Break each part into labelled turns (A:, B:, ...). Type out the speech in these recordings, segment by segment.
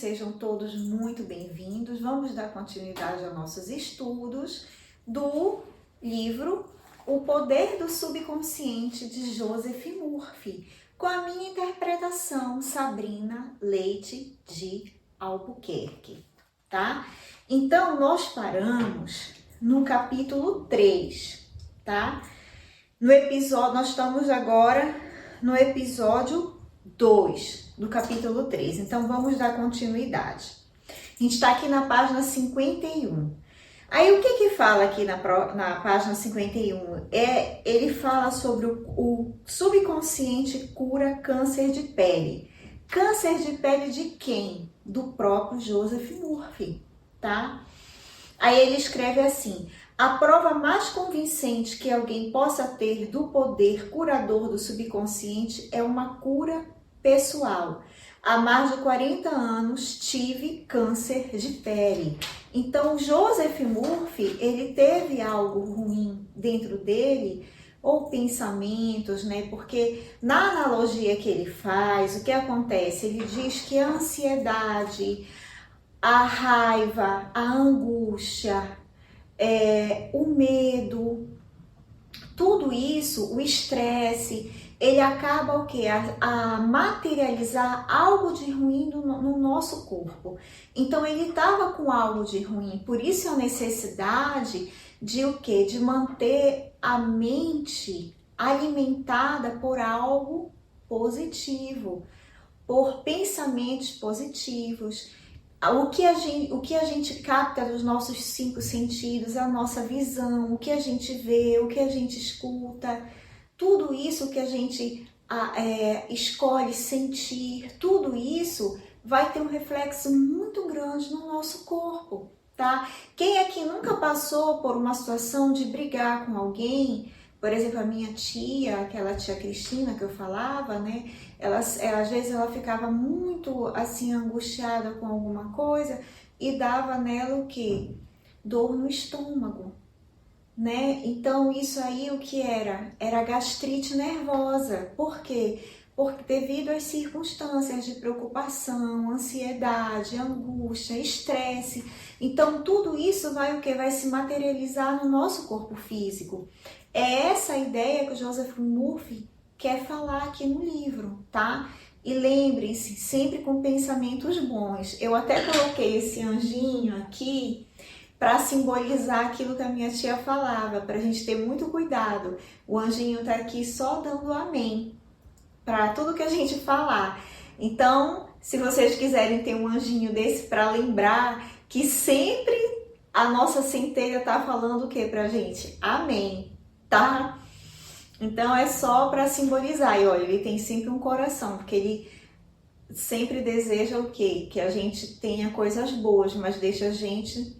A: sejam todos muito bem-vindos. Vamos dar continuidade aos nossos estudos do livro O Poder do Subconsciente, de Joseph Murphy, com a minha interpretação, Sabrina Leite de Albuquerque, tá? Então, nós paramos no capítulo 3, tá? No episódio, nós estamos agora no episódio 2 do capítulo 3, então vamos dar continuidade. A gente está aqui na página 51. Aí o que fala aqui na página 51? Ele fala sobre o subconsciente cura câncer de pele. Câncer de pele de quem? Do próprio Joseph Murphy, tá? Aí ele escreve assim: a prova mais convincente que alguém possa ter do poder curador do subconsciente é uma cura pessoal. Há mais de 40 anos tive câncer de pele. Então, Joseph Murphy, ele teve algo ruim dentro dele, ou pensamentos, né? Porque na analogia que ele faz, o que acontece? Ele diz que a ansiedade, a raiva, a angústia, o medo, tudo isso, o estresse, ele acaba o quê? A materializar algo de ruim no nosso corpo. Então ele estava com algo de ruim, por isso a necessidade de o quê? De manter a mente alimentada por algo positivo, por pensamentos positivos. O que a gente capta dos nossos 5 sentidos, a nossa visão, o que a gente vê, o que a gente escuta, tudo isso que a gente escolhe sentir, tudo isso vai ter um reflexo muito grande no nosso corpo, tá? Quem aqui nunca passou por uma situação de brigar com alguém? Por exemplo, a minha tia, aquela tia Cristina que eu falava, né? Às vezes ela ficava muito assim angustiada com alguma coisa e dava nela o quê? Dor no estômago, né? Então isso aí o que era? Era gastrite nervosa. Por quê? Porque devido às circunstâncias de preocupação, ansiedade, angústia, estresse. Então tudo isso vai o quê? Vai se materializar no nosso corpo físico. É essa a ideia que o Joseph Murphy quer falar aqui no livro, tá? E lembrem-se, sempre com pensamentos bons. Eu até coloquei esse anjinho aqui para simbolizar aquilo que a minha tia falava, para a gente ter muito cuidado. O anjinho tá aqui só dando amém para tudo que a gente falar. Então, se vocês quiserem ter um anjinho desse para lembrar que sempre a nossa centelha tá falando o que pra gente? Amém. Tá? Então é só para simbolizar. E olha, ele tem sempre um coração, porque ele sempre deseja o quê? Que a gente tenha coisas boas, mas deixa a gente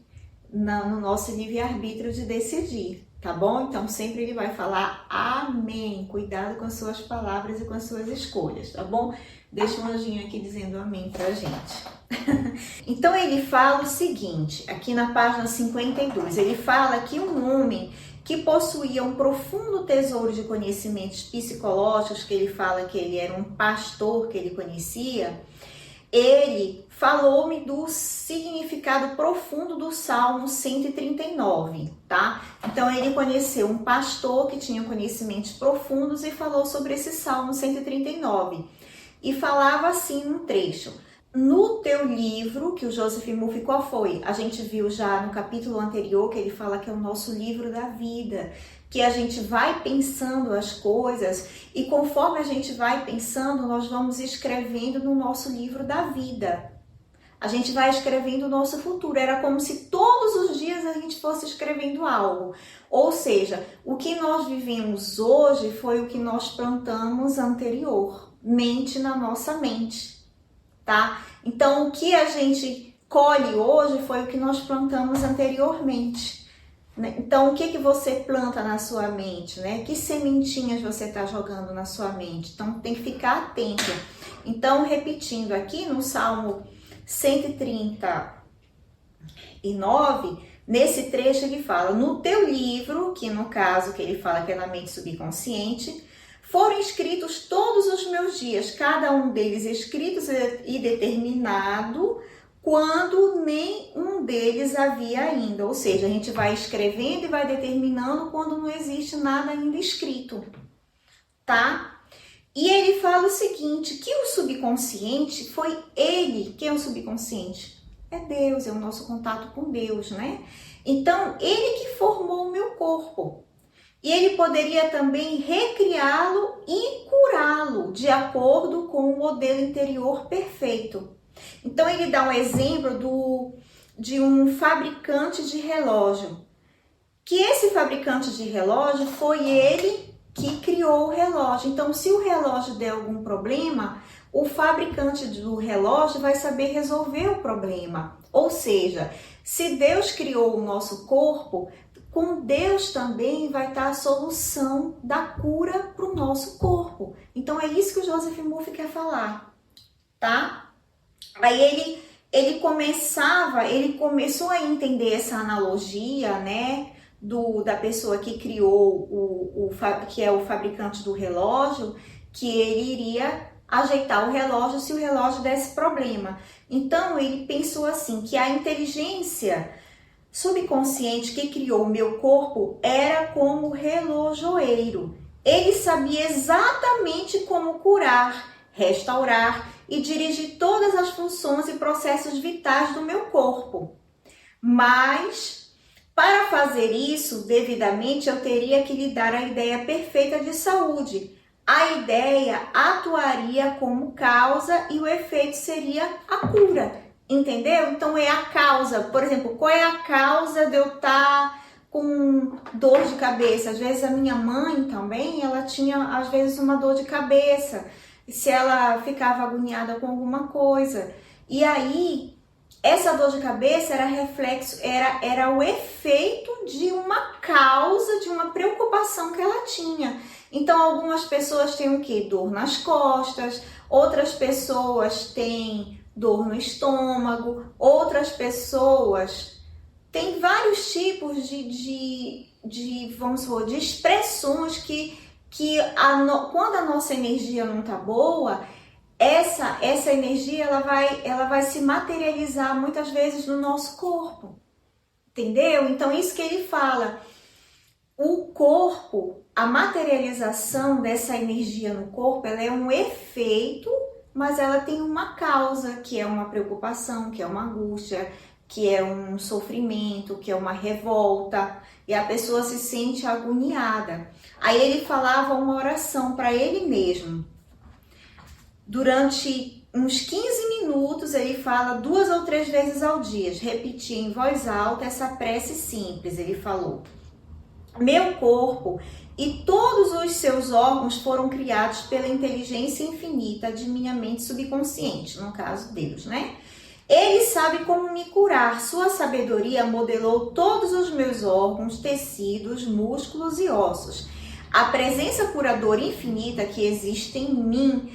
A: no nosso livre-arbítrio de decidir, tá bom? Então sempre ele vai falar amém. Cuidado com as suas palavras e com as suas escolhas, tá bom? Deixa um anjinho aqui dizendo amém pra gente. Então ele fala o seguinte, aqui na página 52, ele fala que um homem que possuía um profundo tesouro de conhecimentos psicológicos, que ele fala que ele era um pastor que ele conhecia, ele falou-me do significado profundo do Salmo 139, tá? Então ele conheceu um pastor que tinha conhecimentos profundos e falou sobre esse Salmo 139. E falava assim num trecho: no teu livro, que o Joseph Murphy, qual foi? A gente viu já no capítulo anterior que ele fala que é o nosso livro da vida, que a gente vai pensando as coisas e conforme a gente vai pensando, nós vamos escrevendo no nosso livro da vida. A gente vai escrevendo o nosso futuro. Era como se todos os dias a gente fosse escrevendo algo. Ou seja, o que nós vivemos hoje foi o que nós plantamos anteriormente na nossa mente. Tá? Então, o que a gente colhe hoje foi o que nós plantamos anteriormente. Né? Então, o que você planta na sua mente? Né? Que sementinhas você está jogando na sua mente? Então, tem que ficar atento. Então, repetindo aqui no Salmo 139, nesse trecho ele fala: no teu livro, que no caso que ele fala que é na mente subconsciente, foram escritos todos os meus dias, cada um deles escritos e determinado quando nenhum deles havia ainda. Ou seja, a gente vai escrevendo e vai determinando quando não existe nada ainda escrito, tá? E ele fala o seguinte, que o subconsciente foi ele. Quem é o subconsciente? É Deus, é o nosso contato com Deus, né? Então, ele que formou o meu corpo. E ele poderia também recriá-lo e curá-lo de acordo com o modelo interior perfeito. Então, ele dá um exemplo de um fabricante de relógio. Que esse fabricante de relógio foi ele que criou o relógio. Então, se o relógio der algum problema, o fabricante do relógio vai saber resolver o problema. Ou seja, se Deus criou o nosso corpo, com Deus também vai estar a solução da cura para o nosso corpo. Então, é isso que o Joseph Murphy quer falar, tá? Aí ele começou a entender essa analogia, né? Da pessoa que criou que é o fabricante do relógio, que ele iria ajeitar o relógio se o relógio desse problema. Então ele pensou assim, que a inteligência subconsciente que criou o meu corpo era como relojoeiro. Ele sabia exatamente como curar, restaurar e dirigir todas as funções e processos vitais do meu corpo. Mas para fazer isso devidamente, eu teria que lhe dar a ideia perfeita de saúde. A ideia atuaria como causa e o efeito seria a cura. Entendeu? Então é a causa. Por exemplo, qual é a causa de eu estar com dor de cabeça? Às vezes a minha mãe também, ela tinha às vezes uma dor de cabeça. Se ela ficava agoniada com alguma coisa. E aí essa dor de cabeça era reflexo, era o efeito de uma causa, de uma preocupação que ela tinha. Então, algumas pessoas têm o quê? Dor nas costas, outras pessoas têm dor no estômago, outras pessoas têm vários tipos vamos supor, de expressões que quando a nossa energia não está boa, essa energia ela vai se materializar muitas vezes no nosso corpo, entendeu? Então isso que ele fala, o corpo, a materialização dessa energia no corpo, ela é um efeito, mas ela tem uma causa, que é uma preocupação, que é uma angústia, que é um sofrimento, que é uma revolta, e a pessoa se sente agoniada. Aí ele falava uma oração para ele mesmo. Durante uns 15 minutos, ele fala 2 ou 3 vezes ao dia, repetia em voz alta essa prece simples. Ele falou: meu corpo e todos os seus órgãos foram criados pela inteligência infinita de minha mente subconsciente, no caso Deus, né? Ele sabe como me curar. Sua sabedoria modelou todos os meus órgãos, tecidos, músculos e ossos. A presença curadora infinita que existe em mim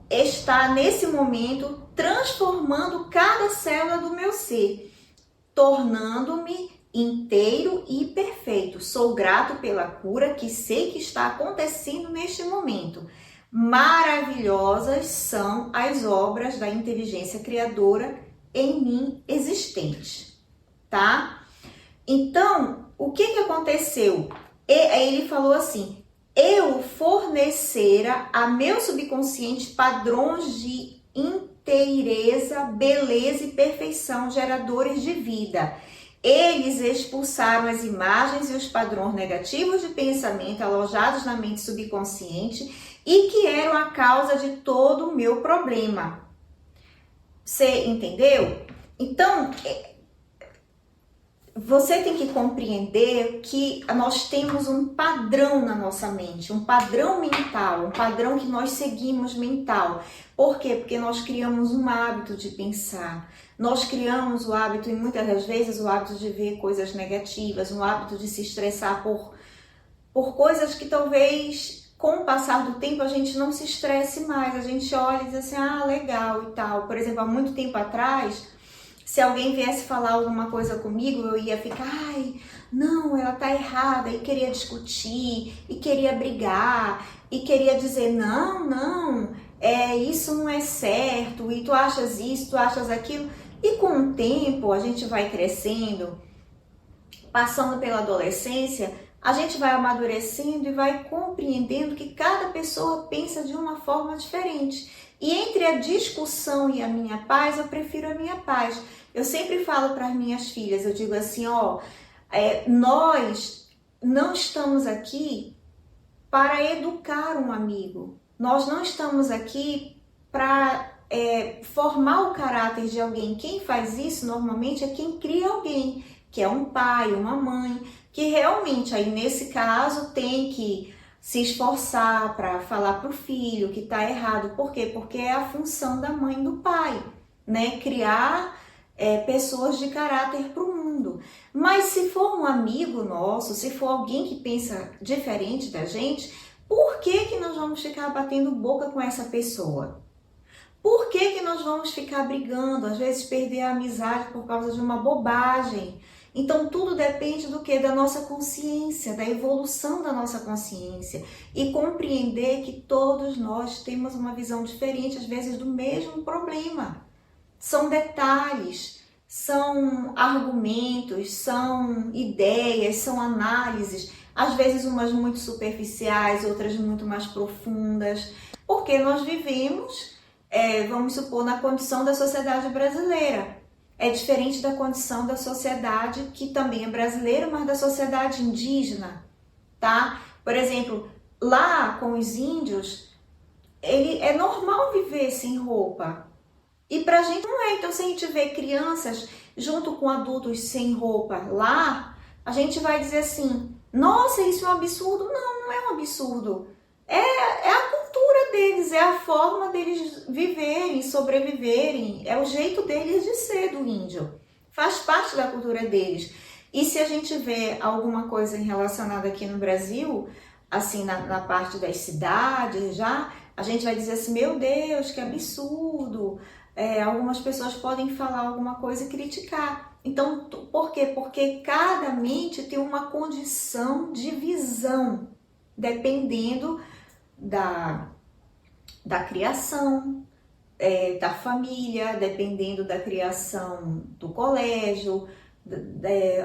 A: está nesse momento transformando cada célula do meu ser, tornando-me inteiro e perfeito. Sou grato pela cura que sei que está acontecendo neste momento. Maravilhosas são as obras da inteligência criadora em mim existentes, tá? Então, o que aconteceu? Ele falou assim: eu fornecera a meu subconsciente padrões de inteireza, beleza e perfeição, geradores de vida. Eles expulsaram as imagens e os padrões negativos de pensamento alojados na mente subconsciente e que eram a causa de todo o meu problema. Você entendeu? Então, você tem que compreender que nós temos um padrão na nossa mente, um padrão mental, um padrão que nós seguimos mental. Por quê? Porque nós criamos um hábito de pensar. Nós criamos o hábito, e muitas das vezes, o hábito de ver coisas negativas, um hábito de se estressar por coisas que talvez, com o passar do tempo, a gente não se estresse mais. A gente olha e diz assim, ah, legal e tal. Por exemplo, há muito tempo atrás, se alguém viesse falar alguma coisa comigo, eu ia ficar, ai, não, ela tá errada, e queria discutir, e queria brigar, e queria dizer, não, isso não é certo, e tu achas isso, tu achas aquilo. E com o tempo, a gente vai crescendo, passando pela adolescência, a gente vai amadurecendo e vai compreendendo que cada pessoa pensa de uma forma diferente. E entre a discussão e a minha paz, eu prefiro a minha paz. Eu sempre falo para as minhas filhas, eu digo assim, nós não estamos aqui para educar um amigo. Nós não estamos aqui para formar o caráter de alguém. Quem faz isso normalmente é quem cria alguém, que é um pai, uma mãe, que realmente aí nesse caso tem que se esforçar para falar para o filho que está errado. Por quê? Porque é a função da mãe e do pai, né? Criar pessoas de caráter para o mundo. Mas se for um amigo nosso, se for alguém que pensa diferente da gente, por que nós vamos ficar batendo boca com essa pessoa? Por que nós vamos ficar brigando, às vezes perder a amizade por causa de uma bobagem? Então tudo depende do que? Da nossa consciência, da evolução da nossa consciência e compreender que todos nós temos uma visão diferente, às vezes do mesmo problema. São detalhes, são argumentos, são ideias, são análises, às vezes umas muito superficiais, outras muito mais profundas, porque nós vivemos, vamos supor, na condição da sociedade brasileira. É diferente da condição da sociedade que também é brasileira, mas da sociedade indígena, tá? Por exemplo, lá com os índios, é normal viver sem roupa. E pra gente não é. Então, se a gente vê crianças junto com adultos sem roupa lá, a gente vai dizer assim, nossa, isso é um absurdo. Não, não é um absurdo. É a cultura deles, é a forma deles viverem, sobreviverem, é o jeito deles de ser do índio. Faz parte da cultura deles. E se a gente vê alguma coisa relacionada aqui no Brasil, assim, na parte das cidades já, a gente vai dizer assim, meu Deus, que absurdo. Algumas pessoas podem falar alguma coisa e criticar. Então, por quê? Porque cada mente tem uma condição de visão, dependendo da criação, da família, dependendo da criação do colégio,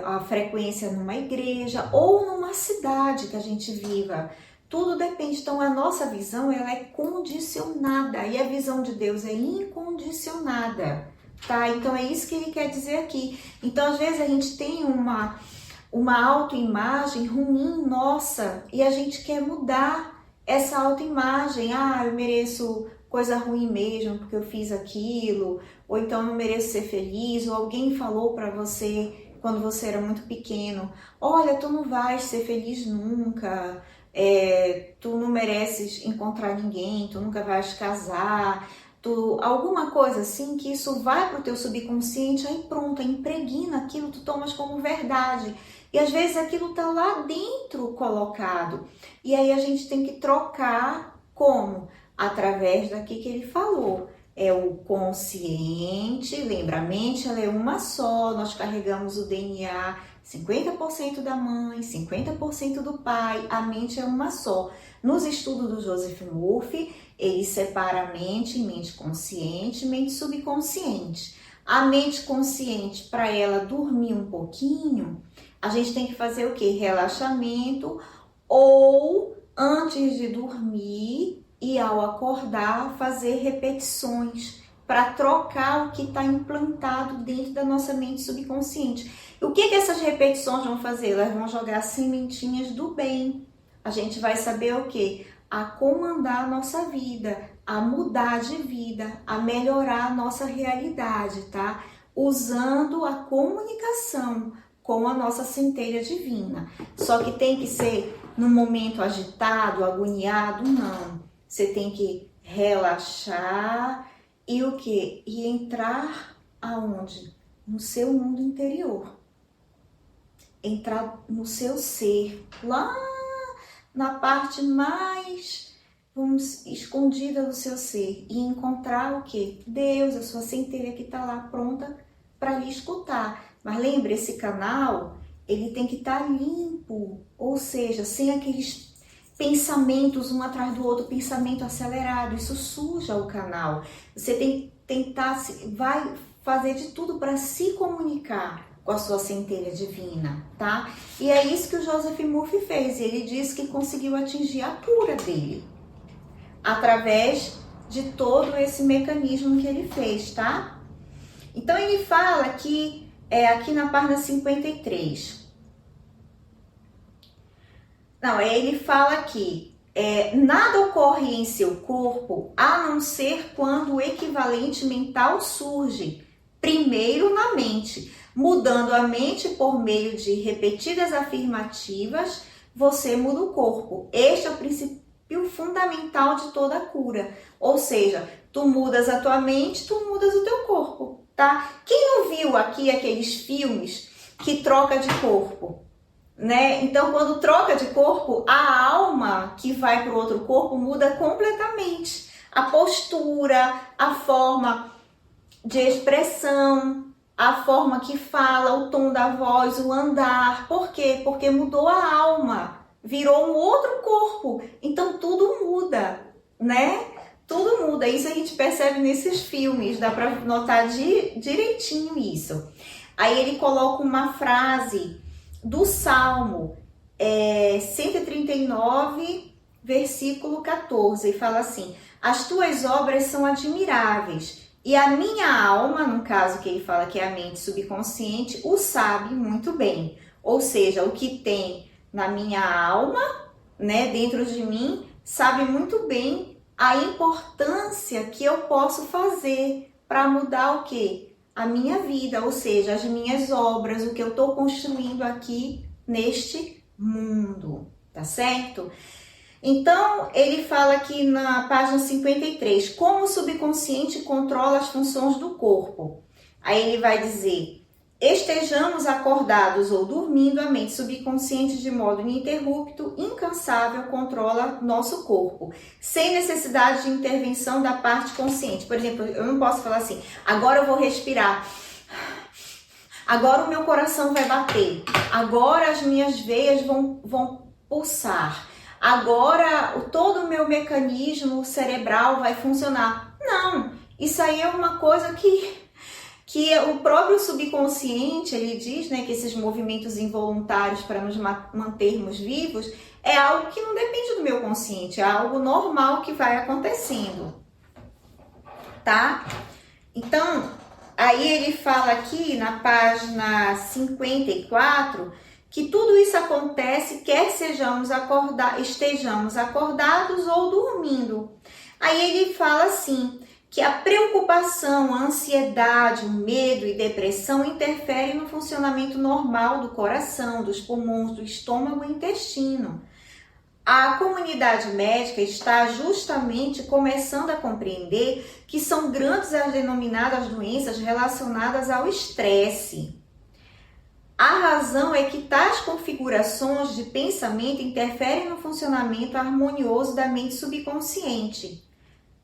A: a frequência numa igreja ou numa cidade que a gente viva. Tudo depende. Então, a nossa visão ela é condicionada e a visão de Deus é incondicionada, tá? Então, é isso que ele quer dizer aqui. Então, às vezes, a gente tem uma autoimagem ruim nossa e a gente quer mudar essa autoimagem. Eu mereço coisa ruim mesmo porque eu fiz aquilo, ou então eu não mereço ser feliz, ou alguém falou para você quando você era muito pequeno, olha, tu não vais ser feliz nunca, tu não mereces encontrar ninguém, tu nunca vais casar, alguma coisa assim, que isso vai pro teu subconsciente, aí pronto, impregna aquilo, tu tomas como verdade. E às vezes aquilo tá lá dentro colocado. E aí a gente tem que trocar como? Através daqui que ele falou. É o consciente, lembra, a mente ela é uma só, nós carregamos o DNA 50% da mãe, 50% do pai, a mente é uma só. Nos estudos do Joseph Murphy, ele separa a mente em mente consciente e mente subconsciente. A mente consciente, para ela dormir um pouquinho, a gente tem que fazer o quê? Relaxamento ou antes de dormir e ao acordar fazer repetições para trocar o que está implantado dentro da nossa mente subconsciente. E o que essas repetições vão fazer? Elas vão jogar sementinhas do bem. A gente vai saber o quê? A comandar a nossa vida, a mudar de vida, a melhorar a nossa realidade, tá? Usando a comunicação com a nossa centelha divina. Só que tem que ser num momento agitado, agoniado, não. Você tem que relaxar e o quê? E entrar aonde? No seu mundo interior. Entrar no seu ser, lá na parte mais escondida do seu ser e encontrar o quê? Deus, a sua centelha que está lá pronta para lhe escutar. Mas lembre, esse canal, ele tem que estar limpo, ou seja, sem aqueles pensamentos um atrás do outro, pensamento acelerado, isso suja o canal. Você tem que tentar, vai fazer de tudo para se comunicar com a sua centelha divina, tá? E é isso que o Joseph Murphy fez. Ele disse que conseguiu atingir a cura dele através de todo esse mecanismo que ele fez, tá? Então ele fala que aqui na página 53. Não, ele fala que nada ocorre em seu corpo a não ser quando o equivalente mental surge, primeiro na mente. Mudando a mente por meio de repetidas afirmativas, você muda o corpo. Este é o princípio fundamental de toda a cura. Ou seja, tu mudas a tua mente, tu mudas o teu corpo, tá? Quem não viu aqui aqueles filmes que troca de corpo? Né? Então, quando troca de corpo, a alma que vai para o outro corpo muda completamente. A postura, a forma de expressão, a forma que fala, o tom da voz, o andar. Por quê? Porque mudou a alma, virou um outro corpo. Então, tudo muda, né? Tudo muda. Isso a gente percebe nesses filmes, dá para notar direitinho isso. Aí ele coloca uma frase do Salmo 139, versículo 14, e fala assim: as tuas obras são admiráveis, e a minha alma, no caso que ele fala que é a mente subconsciente, o sabe muito bem. Ou seja, o que tem na minha alma, né, dentro de mim, sabe muito bem a importância que eu posso fazer para mudar o quê? A minha vida, ou seja, as minhas obras, o que eu estou construindo aqui neste mundo, tá certo? Então, ele fala aqui na página 53, como o subconsciente controla as funções do corpo. Aí ele vai dizer: estejamos acordados ou dormindo, a mente subconsciente de modo ininterrupto, incansável, controla nosso corpo, sem necessidade de intervenção da parte consciente. Por exemplo, eu não posso falar assim: agora eu vou respirar, agora o meu coração vai bater, agora as minhas veias vão pulsar, agora todo o meu mecanismo cerebral vai funcionar. Não, isso aí é uma coisa que o próprio subconsciente, ele diz, né, que esses movimentos involuntários para nos mantermos vivos é algo que não depende do meu consciente, é algo normal que vai acontecendo, tá? Então, aí ele fala aqui na página 54 que tudo isso acontece quer estejamos acordados ou dormindo. Aí ele fala assim, que a preocupação, a ansiedade, o medo e depressão interferem no funcionamento normal do coração, dos pulmões, do estômago e intestino. A comunidade médica está justamente começando a compreender que são grandes as denominadas doenças relacionadas ao estresse. A razão é que tais configurações de pensamento interferem no funcionamento harmonioso da mente subconsciente.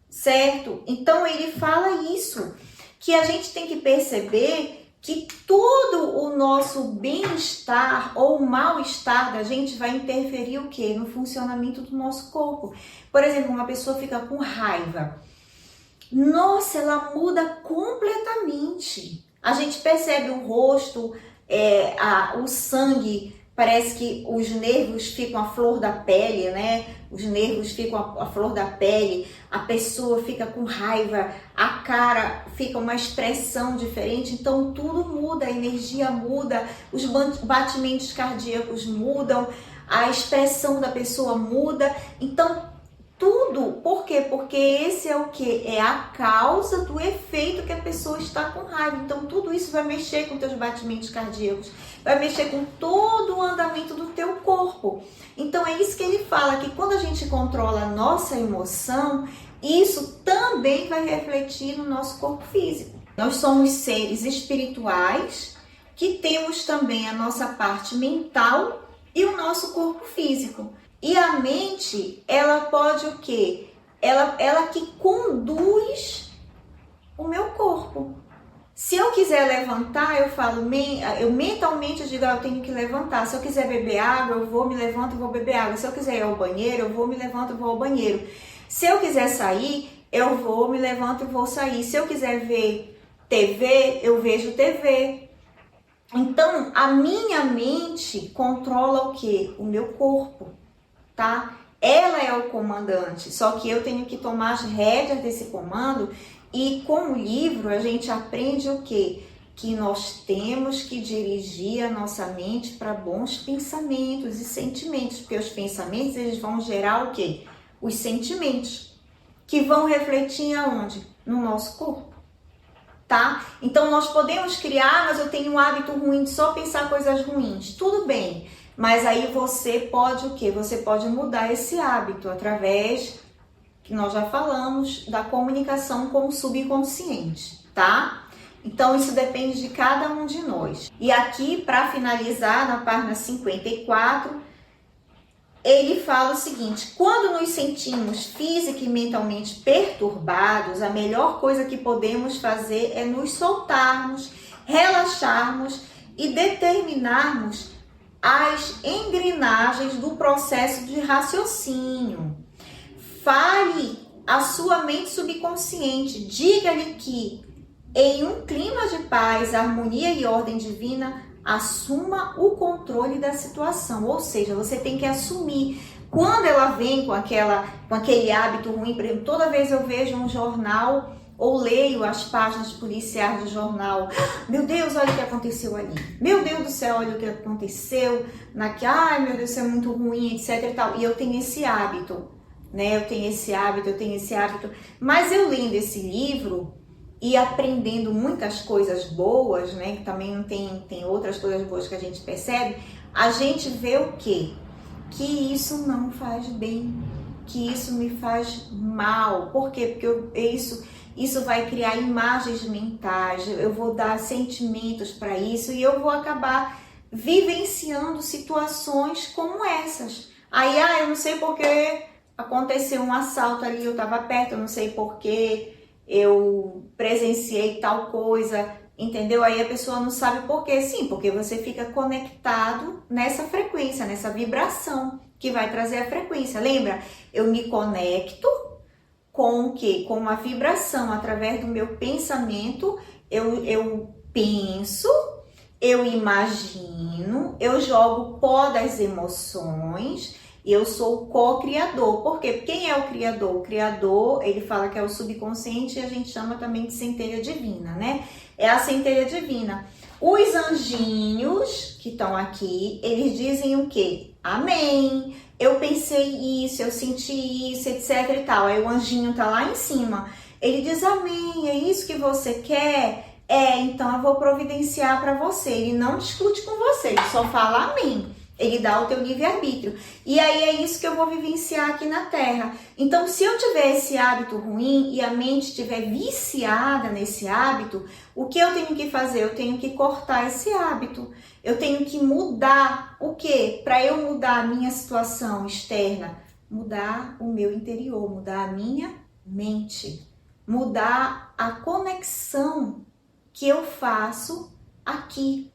A: Certo? Então ele fala isso, que a gente tem que perceber que todo o nosso bem-estar ou mal-estar da gente vai interferir o quê? No funcionamento do nosso corpo. Por exemplo, uma pessoa fica com raiva. Nossa, ela muda completamente. A gente percebe o rosto, o sangue, parece que os nervos ficam à flor da pele, né? Os nervos ficam à flor da pele, a pessoa fica com raiva, a cara fica uma expressão diferente, então tudo muda, a energia muda, os batimentos cardíacos mudam, a expressão da pessoa muda, então tudo, por quê? Porque esse é o que? É a causa do efeito que a pessoa está com raiva. Então tudo isso vai mexer com teus batimentos cardíacos, vai mexer com todo o andamento do teu corpo. Então é isso que ele fala, que quando a gente controla a nossa emoção, isso também vai refletir no nosso corpo físico. Nós somos seres espirituais que temos também a nossa parte mental e o nosso corpo físico. E a mente, ela pode o quê? Ela que conduz o meu corpo. Se eu quiser levantar, eu mentalmente digo, eu tenho que levantar. Se eu quiser beber água, eu vou, me levanto e vou beber água. Se eu quiser ir ao banheiro, eu vou, me levanto e vou ao banheiro. Se eu quiser sair, eu vou, me levanto e vou sair. Se eu quiser ver TV, eu vejo TV. Então, a minha mente controla o quê? O meu corpo, tá? Ela é o comandante, só que eu tenho que tomar as rédeas desse comando e com o livro a gente aprende o quê? Que nós temos que dirigir a nossa mente para bons pensamentos e sentimentos, porque os pensamentos eles vão gerar o quê? Os sentimentos, que vão refletir aonde? No nosso corpo. Tá? Então nós podemos criar, mas eu tenho um hábito ruim de só pensar coisas ruins. Tudo bem, mas aí você pode o quê? Você pode mudar esse hábito através, que nós já falamos, da comunicação com o subconsciente, tá? Então isso depende de cada um de nós. E aqui, para finalizar, na página 54, ele fala o seguinte: quando nos sentimos física e mentalmente perturbados, a melhor coisa que podemos fazer é nos soltarmos, relaxarmos e determinarmos as engrenagens do processo de raciocínio. Fale a sua mente subconsciente, diga-lhe que em um clima de paz, harmonia e ordem divina, assuma o controle da situação, ou seja, você tem que assumir. Quando ela vem com aquele hábito ruim, por exemplo, toda vez eu vejo um jornal ou leio as páginas policiais do jornal, meu Deus, olha o que aconteceu ali, meu Deus do céu, olha o que aconteceu, ai meu Deus, isso é muito ruim, etc e tal, e eu tenho esse hábito, né, eu tenho esse hábito, mas eu lendo esse livro e aprendendo muitas coisas boas, né? Que também tem outras coisas boas que a gente percebe, a gente vê o quê? Que isso não faz bem, que isso me faz mal. Por quê? Porque isso vai criar imagens mentais, eu vou dar sentimentos para isso e eu vou acabar vivenciando situações como essas. Aí, eu não sei porque aconteceu um assalto ali, eu estava perto, eu não sei porque eu presenciei tal coisa, entendeu? Aí a pessoa não sabe por quê. Sim, porque você fica conectado nessa frequência, nessa vibração que vai trazer a frequência. Lembra? Eu me conecto com o quê? Com uma vibração através do meu pensamento. Eu penso, eu imagino, eu jogo pó das emoções. Eu sou o co-criador. Por quê? Quem é o criador? O criador, ele fala que é o subconsciente e a gente chama também de centelha divina, né? É a centelha divina. Os anjinhos que estão aqui, eles dizem o quê? Amém. Eu pensei isso, eu senti isso, etc e tal. Aí o anjinho tá lá em cima. Ele diz amém, é isso que você quer? Então eu vou providenciar para você. Ele não discute com você, ele só fala amém. Ele dá o teu livre-arbítrio. E aí é isso que eu vou vivenciar aqui na Terra. Então, se eu tiver esse hábito ruim e a mente estiver viciada nesse hábito, o que eu tenho que fazer? Eu tenho que cortar esse hábito. Eu tenho que mudar o quê? Para eu mudar a minha situação externa, mudar o meu interior, mudar a minha mente, mudar a conexão que eu faço aqui.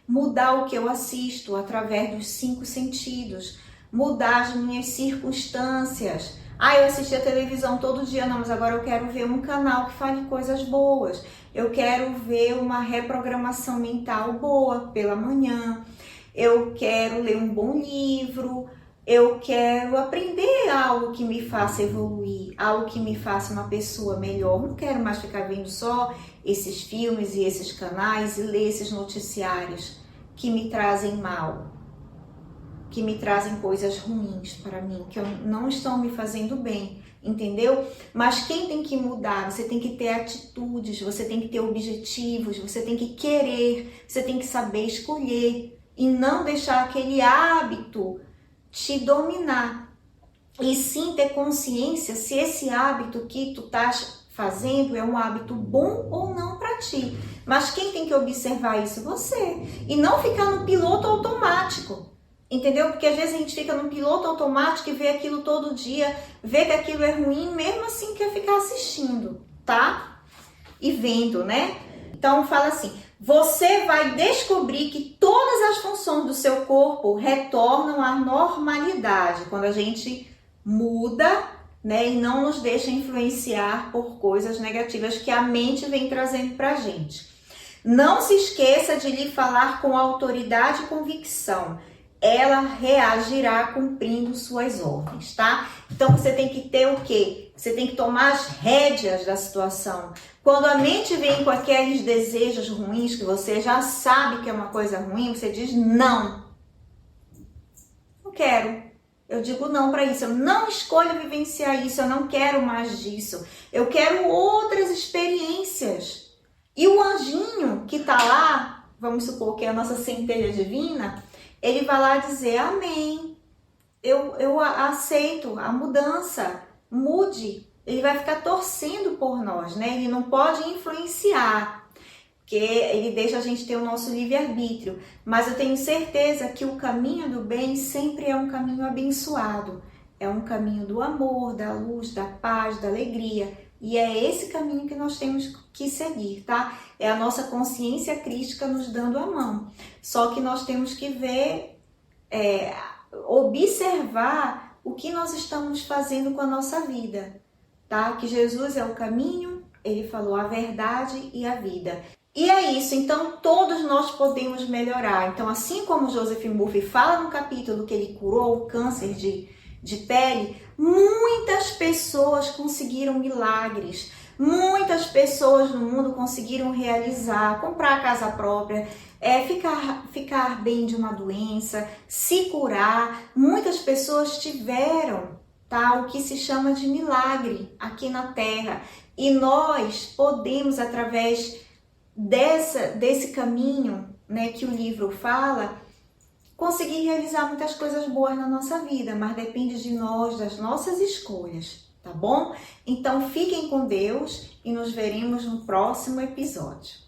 A: Mudar o que eu assisto através dos 5 sentidos, mudar as minhas circunstâncias. Eu assisti a televisão todo dia, não, mas agora eu quero ver um canal que fale coisas boas. Eu quero ver uma reprogramação mental boa pela manhã. Eu quero ler um bom livro. Eu quero aprender algo que me faça evoluir, algo que me faça uma pessoa melhor. Não quero mais ficar vendo só esses filmes e esses canais e ler esses noticiários que me trazem mal, que me trazem coisas ruins para mim, que não estão me fazendo bem, entendeu? Mas quem tem que mudar? Você tem que ter atitudes, você tem que ter objetivos, você tem que querer, você tem que saber escolher e não deixar aquele hábito te dominar. E sim ter consciência se esse hábito que tu estás fazendo é um hábito bom ou não para ti. Mas quem tem que observar isso? Você. E não ficar no piloto automático. Entendeu? Porque às vezes a gente fica no piloto automático e vê aquilo todo dia, vê que aquilo é ruim, mesmo assim quer ficar assistindo, tá? E vendo, né? Então fala assim, você vai descobrir que todas as funções do seu corpo retornam à normalidade quando a gente muda né? E não nos deixa influenciar por coisas negativas que a mente vem trazendo pra gente. Não se esqueça de lhe falar com autoridade e convicção. Ela reagirá cumprindo suas ordens, tá? Então você tem que ter o quê? Você tem que tomar as rédeas da situação. Quando a mente vem com aqueles desejos ruins que você já sabe que é uma coisa ruim, você diz não. Não quero. Eu digo não para isso. Eu não escolho vivenciar isso. Eu não quero mais disso. Eu quero outras experiências. E o anjinho que tá lá, vamos supor que é a nossa centelha divina, ele vai lá dizer amém. Eu aceito a mudança. Mude. Ele vai ficar torcendo por nós, né? Ele não pode influenciar, porque ele deixa a gente ter o nosso livre-arbítrio. Mas eu tenho certeza que o caminho do bem sempre é um caminho abençoado. É um caminho do amor, da luz, da paz, da alegria. E é esse caminho que nós temos que seguir, tá? É a nossa consciência crística nos dando a mão. Só que nós temos que ver, observar o que nós estamos fazendo com a nossa vida, tá? Que Jesus é o caminho, ele falou a verdade e a vida. E é isso, então todos nós podemos melhorar. Então, assim como Joseph Murphy fala no capítulo que ele curou o câncer de pele, muitas pessoas conseguiram milagres. Muitas pessoas no mundo conseguiram realizar, comprar casa própria, ficar bem de uma doença, se curar. Muitas pessoas tiveram, tá, o que se chama de milagre aqui na Terra. E nós podemos, através desse caminho, né, que o livro fala, conseguir realizar muitas coisas boas na nossa vida, mas depende de nós, das nossas escolhas, tá bom? Então fiquem com Deus e nos veremos no próximo episódio.